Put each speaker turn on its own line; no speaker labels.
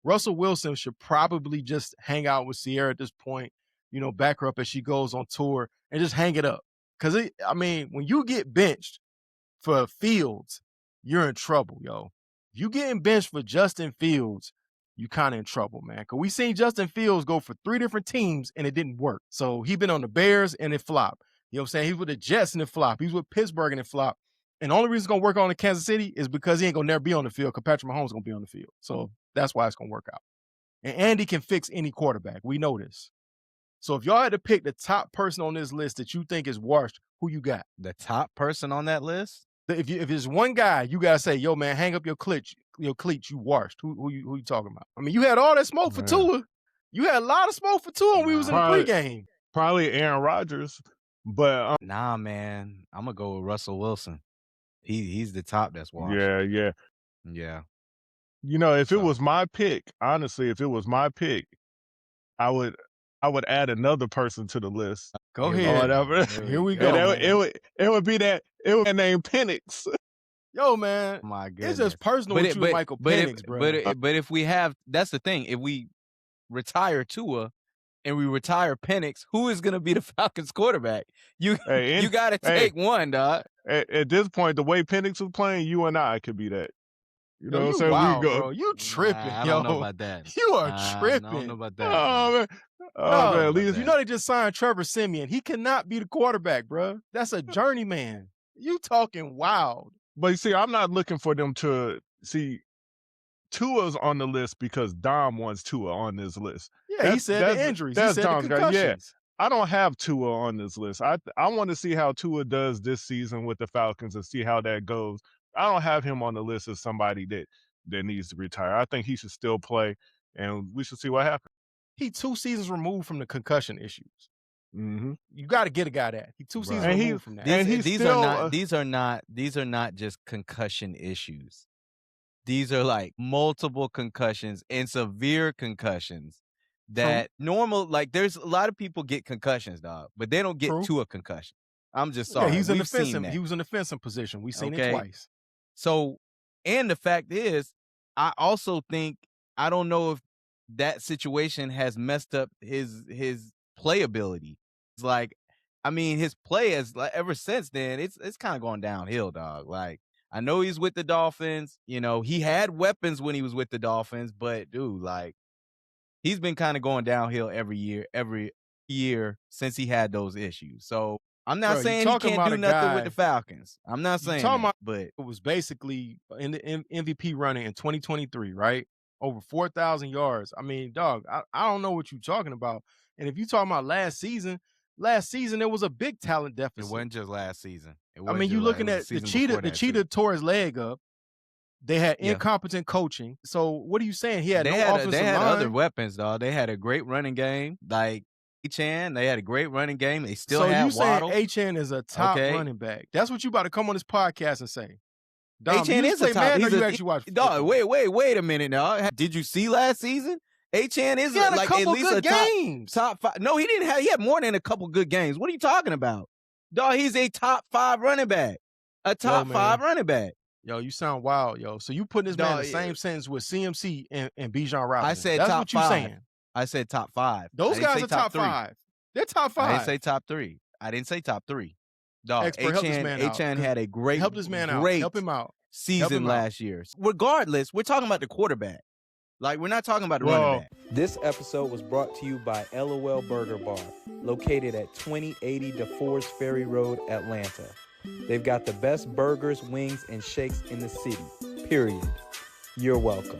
Russell Wilson should probably just hang out with Sierra at this point, back her up as she goes on tour and just hang it up. Because, when you get benched for Fields, you're in trouble, yo. If you getting benched for Justin Fields, you kind of in trouble, man. Because we seen Justin Fields go for 3 different teams and it didn't work. So he been on the Bears and it flopped. You know what I'm saying? He's with the Jets and it flopped. He's with Pittsburgh and it flopped. And the only reason it's going to work on in Kansas City is because he ain't going to never be on the field because Patrick Mahomes is going to be on the field. So that's why it's going to work out. And Andy can fix any quarterback. We know this. So if y'all had to pick the top person on this list that you think is washed, who you got?
The top person on that list?
If it's one guy, you got to say, yo, man, hang up your cleats, you washed. Who you talking about? You had all that smoke for Tua. You had a lot of smoke for Tua when we was in the pregame.
Probably Aaron Rodgers. But
nah, man, I'm going to go with Russell Wilson. He's the top that's washed.
Yeah. If it was my pick, honestly, if it was my pick, I would add another person to the list.
Go ahead. Here we go.
It would be that named Penix.
Yo, man.
Oh my goodness.
It's just personal with you and Michael Penix, bro.
But if we have, that's the thing. If we retire Tua and we retire Penix, who is going to be the Falcons quarterback? You got to take one, dog.
At this point, the way Penix was playing, you and I could be that. You know what I'm saying?
Wow, bro. You tripping,
I don't know about that.
You are tripping.
I don't know about that.
Man,
you know they just signed Trevor Siemian. He cannot be the quarterback, bro. That's a journeyman. You talking wild.
But you see, I'm not looking for them to see Tua's on the list because Dom wants Tua on this list.
Yeah, he said the injuries. He said the concussions.
Yeah, I don't have Tua on this list. I want to see how Tua does this season with the Falcons and see how that goes. I don't have him on the list as somebody that needs to retire. I think he should still play, and we should see what happens.
He 2 seasons removed from the concussion issues.
Mm-hmm.
You got to get a guy that. He 2 seasons removed from that.
These are not just concussion issues. These are like multiple concussions and severe concussions that there's a lot of people get concussions, dog, but they don't get to a concussion. I'm just sorry.
Yeah, he was in the fencing position. We've seen it twice.
So, and the fact is, I also think, I don't know if that situation has messed up his playability. It's like, his play has, ever since then, it's kind of gone downhill, dog. Like, I know he's with the Dolphins. He had weapons when he was with the Dolphins, but dude, he's been kind of going downhill every year since he had those issues. So I'm not saying he can't do nothing with the Falcons. I'm not saying that, but
it was basically in the MVP running in 2023, right? Over 4,000 yards. Dog, I don't know what you're talking about. And if you're talking about last season there was a big talent deficit.
It wasn't just last season.
You're looking at the cheetah tore his leg up. They had incompetent coaching. So what are you saying? They had
other weapons, dog. They had a great running game. Like Achane, they had a great running game. They still had Waddle.
So you saying Achane is a top running back. That's what you about to come on this podcast and say. Dom,
Achane is a top.
You actually watch
dog, wait a minute, dog. Did you see last season? Achane is
at least a games.
Top 5. No, he didn't have. He had more than a couple good games. What are you talking about? Dog, he's a top 5 running back. A top 5 running back.
Yo, you sound wild, yo. So you putting this man in the same sentence with CMC and Bijan Robinson.
I said
that's
top
what you
5.
saying.
I said top 5.
Those guys are top 5. They're top 5.
I didn't say top 3. I didn't say top 3. Dog, Achane had a great,
help this man out. Help him out.
Season last year. Regardless, we're talking about the quarterback. We're not talking about the running back.
This episode was brought to you by LOL Burger Bar, located at 2080 DeForest Ferry Road, Atlanta. They've got the best burgers, wings, and shakes in the city, period. You're welcome.